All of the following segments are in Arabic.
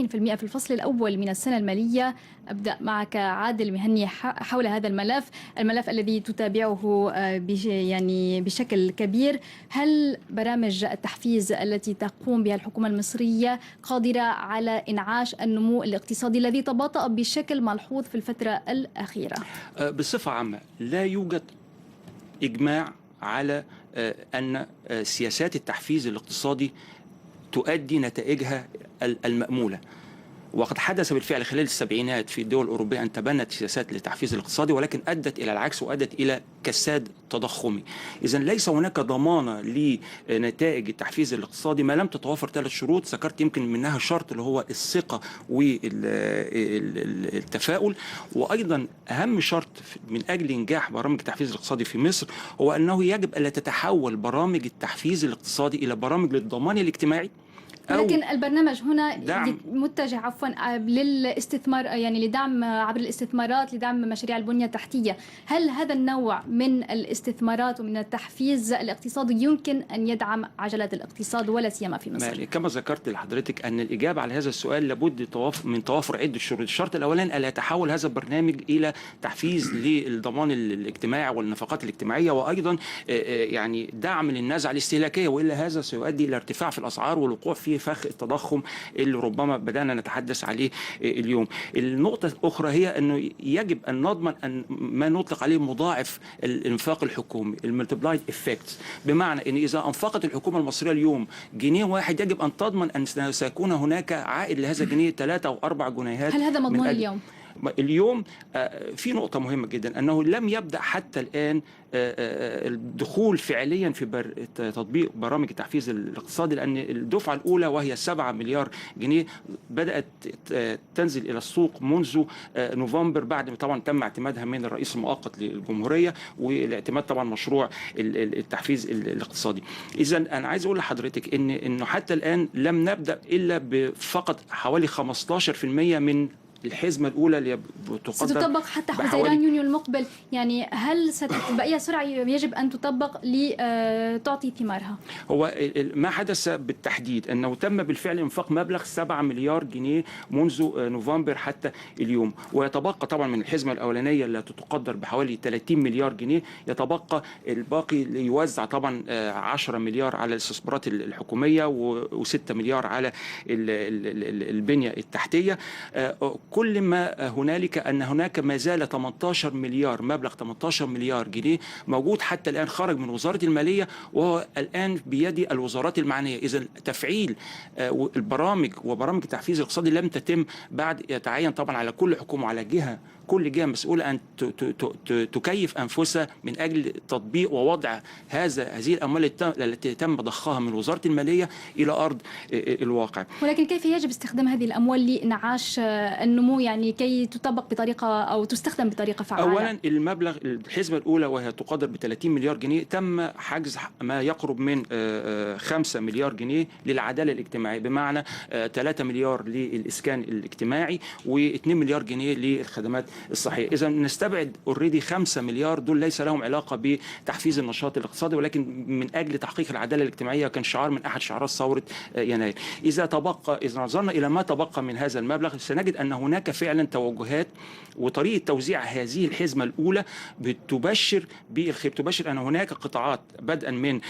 في الفصل الأول من السنة المالية. أبدأ معك عادل مهني حول هذا الملف الذي تتابعه يعني بشكل كبير. هل برامج التحفيز التي تقوم بها الحكومة المصرية قادرة على إنعاش النمو الاقتصادي الذي تباطأ بشكل ملحوظ في الفترة الأخيرة؟ بصفة عامة لا يوجد إجماع على أن سياسات التحفيز الاقتصادي تؤدي نتائجها المأمولة، وقد حدث بالفعل خلال السبعينات في الدول الأوروبية أن تبنت سياسات للتحفيز الاقتصادي، ولكن أدت إلى العكس وأدت إلى كساد تضخمي. إذا ليس هناك ضمانة لنتائج التحفيز الاقتصادي ما لم تتوافر 3 شروط، ذكرت يمكن منها شرط اللي هو الثقة والتفاؤل، وأيضا أهم شرط من أجل إنجاح برامج التحفيز الاقتصادي في مصر هو أنه يجب ألا تتحول برامج التحفيز الاقتصادي إلى برامج للضمان الاجتماعي. لكن البرنامج هنا متجه للاستثمار، يعني لدعم عبر الاستثمارات لدعم مشاريع البنية التحتية. هل هذا النوع من الاستثمارات ومن التحفيز الاقتصادي يمكن أن يدعم عجلات الاقتصاد ولا سيما في مصر؟ كما ذكرت لحضرتك أن الإجابة على هذا السؤال لابد من توافر عدة شروط. الشرط الأولاني ألا يتحول هذا البرنامج إلى تحفيز للضمان الاجتماعي والنفقات الاجتماعية، وأيضا يعني دعم للنزعة الاستهلاكية، وإلا هذا سيؤدي إلى ارتفاع في الأسعار والوقوع في فخ التضخم اللي ربما بدأنا نتحدث عليه اليوم. النقطة الأخرى هي أنه يجب أن نضمن أن ما نطلق عليه مضاعف الإنفاق الحكومي، الملتبلايد إفكت، بمعنى أن إذا أنفقت الحكومة المصرية اليوم جنيه واحد يجب أن تضمن أن سيكون هناك عائد لهذا الجنيه 3 أو 4 جنيهات. هل هذا مضمون اليوم؟ اليوم في نقطة مهمة جدا، أنه لم يبدأ حتى الآن الدخول فعليا في تطبيق برامج التحفيز الاقتصادي، لأن الدفعة الأولى وهي 7 مليار جنيه بدأت تنزل إلى السوق منذ نوفمبر، بعد ما طبعا تم اعتمادها من الرئيس المؤقت للجمهورية والاعتماد طبعا مشروع التحفيز الاقتصادي. إذا أنا عايز أقول لحضرتك إنه حتى الآن لم نبدأ إلا بفقط حوالي 15% من الحزمة الأولى اللي ستطبق حتى حزيران يونيو المقبل. يعني هل بأي سرعة يجب أن تطبق لتعطي ثمارها؟ هو ما حدث بالتحديد أنه تم بالفعل إنفاق مبلغ 7 مليار جنيه منذ نوفمبر حتى اليوم، ويتبقى طبعا من الحزمة الأولانية التي تقدر بحوالي 30 مليار جنيه، يتبقى الباقي ليوزع طبعا 10 مليار على الاستثمارات الحكومية و6 مليار على البنية التحتية. كل ما هنالك أن هناك ما زال 18 مليار، مبلغ 18 مليار جنيه موجود حتى الآن خرج من وزارة المالية وهو الآن بيد الوزارات المعنية. إذا تفعيل البرامج وبرامج التحفيز الاقتصادي لم تتم بعد. يتعين طبعا على كل حكومة وعلى كل جهة مسؤولة أن تكيف أنفسها من أجل تطبيق ووضع هذه الأموال التي تم ضخها من وزارة المالية إلى أرض الواقع. ولكن كيف يجب استخدام هذه الأموال لإنعاش النمو، يعني كي تطبق بطريقة أو تستخدم بطريقة فعالة؟ أولا المبلغ الحزمة الأولى وهي تقدر ب 30 مليار جنيه تم حجز ما يقرب من 5 مليار جنيه للعدالة الاجتماعية، بمعنى 3 مليار للإسكان الاجتماعي و2 مليار جنيه للخدمات الصحية. إذا نستبعد اوريدي 5 مليار دول ليس لهم علاقة بتحفيز النشاط الاقتصادي، ولكن من أجل تحقيق العدالة الاجتماعية، كان شعار من أحد شعارات ثورة يناير. إذا نظرنا إلى ما تبقى من هذا المبلغ سنجد أن هناك فعلا توجهات وطريقة توزيع هذه الحزمة الأولى بتبشر بالخير، تبشر أن هناك قطاعات بدءا من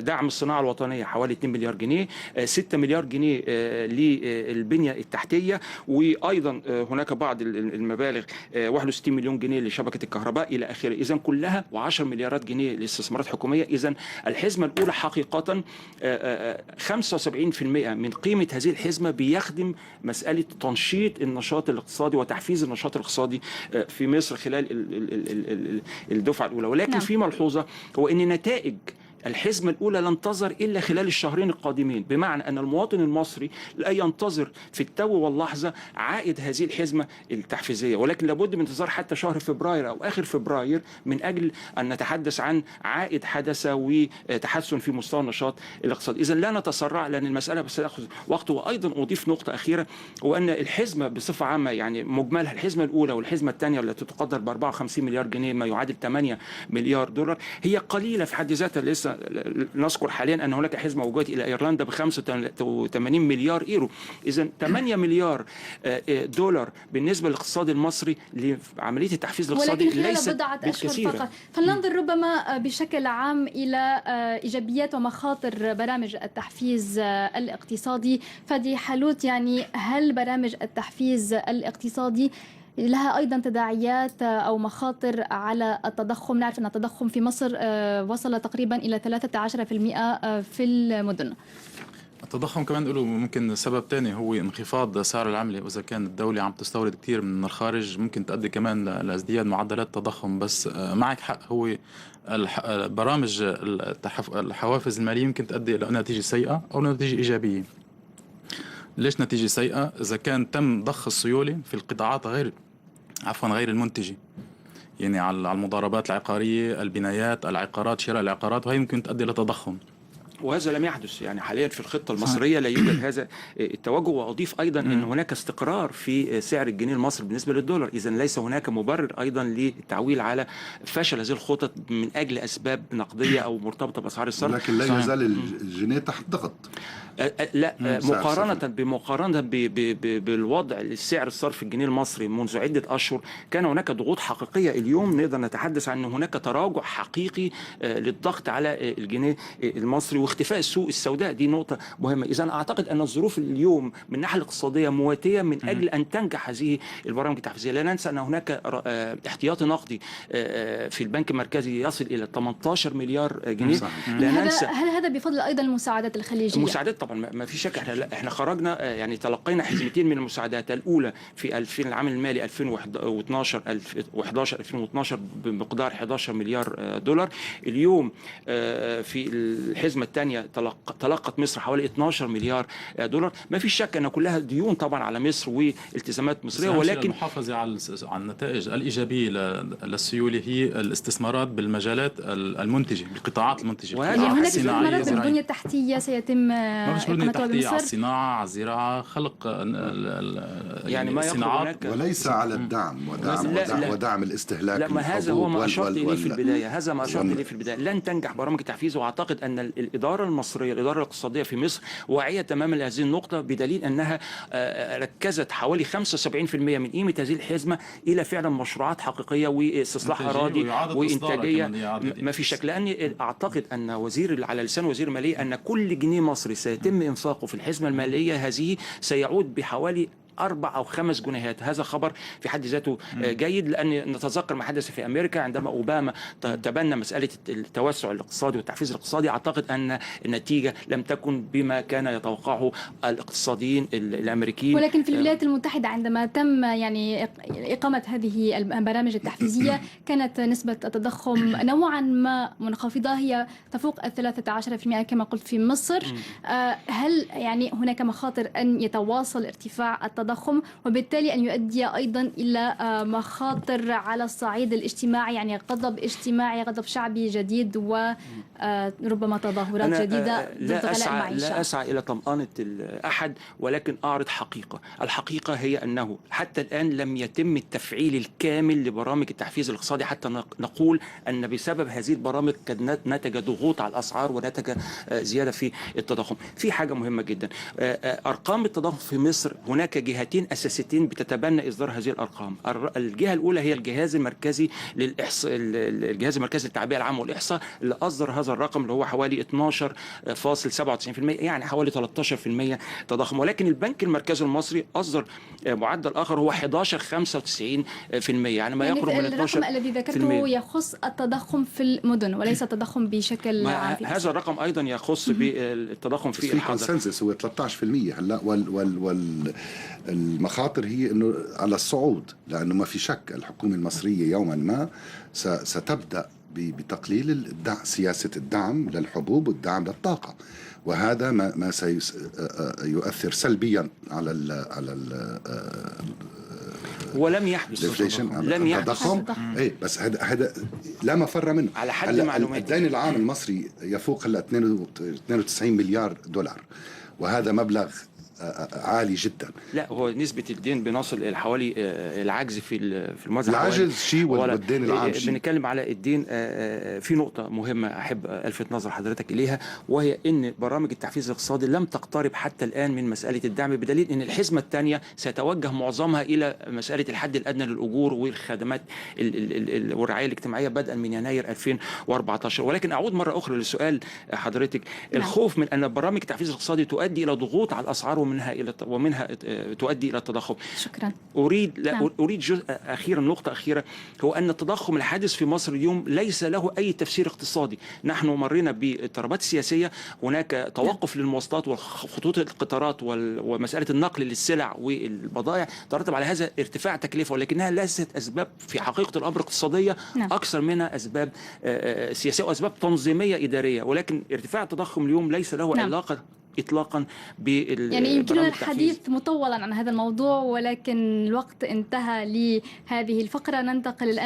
دعم الصناعة الوطنية حوالي 2 مليار جنيه، 6 مليار جنيه للبنية التحتية، وأيضا هناك بعض المبالغ 61 مليون جنيه لشبكة الكهرباء إلى آخره. إذن كلها و10 مليارات جنيه لاستثمارات حكومية. إذن الحزمة الأولى حقيقة 75% من قيمة هذه الحزمة بيخدم مسألة تنشيط النشاط الاقتصادي وتحفيز النشاط الاقتصادي في مصر خلال الدفعة الأولى. ولكن في ملحوظة هو أن نتائج الحزمة الأولى لن تظهر إلا خلال الشهرين القادمين، بمعنى أن المواطن المصري لا ينتظر في التو واللحظة عائد هذه الحزمة التحفيزية، ولكن لابد من انتظار حتى شهر فبراير أو آخر فبراير من أجل أن نتحدث عن عائد حدث وتحسن في مستوى النشاط الاقتصادي. إذن لا نتسرع لأن المسألة سيأخذ وقت. وأيضا أضيف نقطة أخيرة، وأن الحزمة بصفة عامة يعني مجملها الحزمة الأولى والحزمة الثانية التي تقدر ب 54 مليار جنيه ما يعادل 8 مليار دولار هي قليلة في حد ذاتها. لسه ايضا نذكر حاليا ان هناك حزمه وجهت الى ايرلندا ب 85 مليار ايرو. اذا 8 مليار دولار بالنسبه للاقتصاد المصري لعمليه التحفيز الاقتصادي ولكن خلال ليست بضعة أشهر بالكثير. فقط. فلننظر ربما بشكل عام إلى إيجابيات ومخاطر برامج التحفيز الاقتصادي. فدي حالوت، يعني هل برامج التحفيز الاقتصادي لها أيضا تداعيات أو مخاطر على التضخم؟ نعرف أن التضخم في مصر وصل تقريبا إلى 13% في المدن. التضخم كمان له ممكن سبب تاني هو انخفاض سعر العملة، وإذا كانت الدولة عم تستورد كتير من الخارج ممكن تؤدي كمان لازدياد معدلات التضخم. بس معك حق، هو برامج الحوافز المالية ممكن تؤدي إلى نتيجة سيئة أو نتيجة إيجابية. ليش نتيجة سيئة؟ إذا كان تم ضخ السيولة في القطاعات غير المنتجة، يعني على المضاربات العقارية، البنايات، العقارات، شراء العقارات، وهي ممكن تؤدي إلى تضخم. وهذا لم يحدث، يعني حاليا في الخطة المصرية لا يوجد هذا التوجه. وأضيف أيضا أن هناك استقرار في سعر الجنيه المصري بالنسبة للدولار، إذا ليس هناك مبرر أيضا للتعويل على فشل هذه الخطط من أجل أسباب نقدية أو مرتبطة بأسعار الصرف. لكن لا يزال الجنيه تحت ضغط. لا، مقارنة بالوضع السعر الصرف الجنيه المصري منذ عدة أشهر كان هناك ضغوط حقيقية. اليوم نقدر نتحدث عن أن هناك تراجع حقيقي للضغط على الجنيه المصري واختفاء السوق السوداء. دي نقطة مهمة. إذا أعتقد أن الظروف اليوم من الناحية الاقتصادية مواتية من أجل أن تنجح هذه البرامج التحفيزية. لا ننسى أن هناك احتياطي نقدي في البنك المركزي يصل إلى 18 مليار جنيه. لا ننسى. هل هذا بفضل أيضا المساعدات الخليجية؟ المساعدات طبعا ما في شك. احنا خرجنا، يعني تلقينا حزمتين من المساعدات. الاولى في العام المالي 2011 بمقدار 11 مليار دولار. اليوم في الحزمه الثانيه تلقت مصر حوالي 12 مليار دولار. ما في شك ان كلها ديون طبعا على مصر والتزامات مصريه، ولكن المحافظه على النتائج الايجابيه للسيوله هي الاستثمارات بالمجالات المنتجه، بالقطاعات المنتجه. يعني هناك استثمارات بالبنيه التحتيه سيتم على الصناعة، على الزراعة، خلق يعني ما الصناعات، وليس على الدعم ودعم الاستهلاك. لا، ما هذا هو ما أشرت إليه في البداية. هذا ما أشرت إليه في البداية. لن تنجح برامج التحفيز. وأعتقد أن الإدارة المصرية، الإدارة الاقتصادية في مصر واعية تماما لهذه النقطة، بدليل أنها ركزت حوالي 75% من قيمة هذه الحزمة إلى فعلا مشروعات حقيقية واستصلاح أراضي وإنتاجية. ما في شك، لأني أعتقد أن على لسان وزير المالية أن كل جنيه مصري سيتم إنفاقه في الحزمة المالية هذه سيعود بحوالي 4 أو 5 جنيهات. هذا خبر في حد ذاته جيد، لأن نتذكر ما حدث في أمريكا عندما أوباما تبنى مسألة التوسع الاقتصادي والتحفيز الاقتصادي. أعتقد أن النتيجة لم تكن بما كان يتوقعه الاقتصاديين الأمريكيين. ولكن في الولايات المتحدة عندما تم يعني إقامة هذه البرامج التحفيزية كانت نسبة التضخم نوعا ما منخفضة، هي تفوق 13% كما قلت في مصر. هل يعني هناك مخاطر أن يتواصل ارتفاع التضخم وبالتالي أن يؤدي أيضا إلى مخاطر على الصعيد الاجتماعي، يعني غضب اجتماعي، غضب شعبي جديد وربما تظاهرات جديدة ضد غلاء المعيشة؟ لا أسعى إلى طمأنة أحد، ولكن أعرض حقيقة. الحقيقة هي أنه حتى الآن لم يتم التفعيل الكامل لبرامج التحفيز الاقتصادي حتى نقول أن بسبب هذه البرامج قد نتج ضغوط على الأسعار ونتج زيادة في التضخم. في حاجة مهمة جدا، أرقام التضخم في مصر هناك جهتين أساسيتين بتتبنى إصدار هذه الأرقام. الجهة الأولى هي الجهاز المركزي الجهاز المركزي للتعبئة العامة والإحصاء، اللي أصدر هذا الرقم اللي هو حوالي 12.97%، يعني حوالي 13% تضخم. ولكن البنك المركزي المصري أصدر معدل آخر هو 11.95%، يعني ما يقرب من 12%. الرقم الذي ذكرته يخص التضخم في المدن وليس التضخم بشكل عام. هذا الرقم أيضا يخص بالتضخم في الحاضر. الكونسنسس هو 13% هلا، والمخاطر هي انه على الصعود، لانه ما في شك الحكومه المصريه يوما ما ستبدا بتقليل سياسه الدعم للحبوب والدعم للطاقه، وهذا ما سيؤثر سلبيا على ولم يحدث لم يحدث ايه. بس هذا لا مفر منه. على حد معلوماتي الدين العام المصري يفوق هلا 92 مليار دولار، وهذا مبلغ عالي جدا. لا، هو نسبة الدين بنصل إلى حوالي العجز في الموازنة العجز شيء والدين العام شيء. بنتكلم على الدين. في نقطة مهمة أحب ألفت نظر حضرتك إليها، وهي أن برامج التحفيز الاقتصادي لم تقترب حتى الآن من مسألة الدعم، بدليل أن الحزمة الثانية سيتوجه معظمها إلى مسألة الحد الأدنى للأجور والخدمات والرعاية الاجتماعية بدءا من يناير 2014. ولكن أعود مرة أخرى لسؤال حضرتك، الخوف من أن برامج التحفيز الاقتصادي تؤدي إلى ضغوط على الأسعار ومنها تؤدي إلى التضخم. شكرا. أريد جزء أخيرا، نقطة أخيرة، هو أن التضخم الحادث في مصر اليوم ليس له أي تفسير اقتصادي. نحن مرينا باضطرابات سياسية، هناك توقف للمواصلات وخطوط القطارات ومسألة النقل للسلع والبضائع، ترتب على هذا ارتفاع تكلفة، ولكنها ليست أسباب في حقيقة الأمر اقتصادية، أكثر منها أسباب سياسية وأسباب تنظيمية إدارية. ولكن ارتفاع التضخم اليوم ليس له علاقة إطلاقا يعني يمكننا الحديث مطولا عن هذا الموضوع، ولكن الوقت انتهى لهذه الفقرة. ننتقل الآن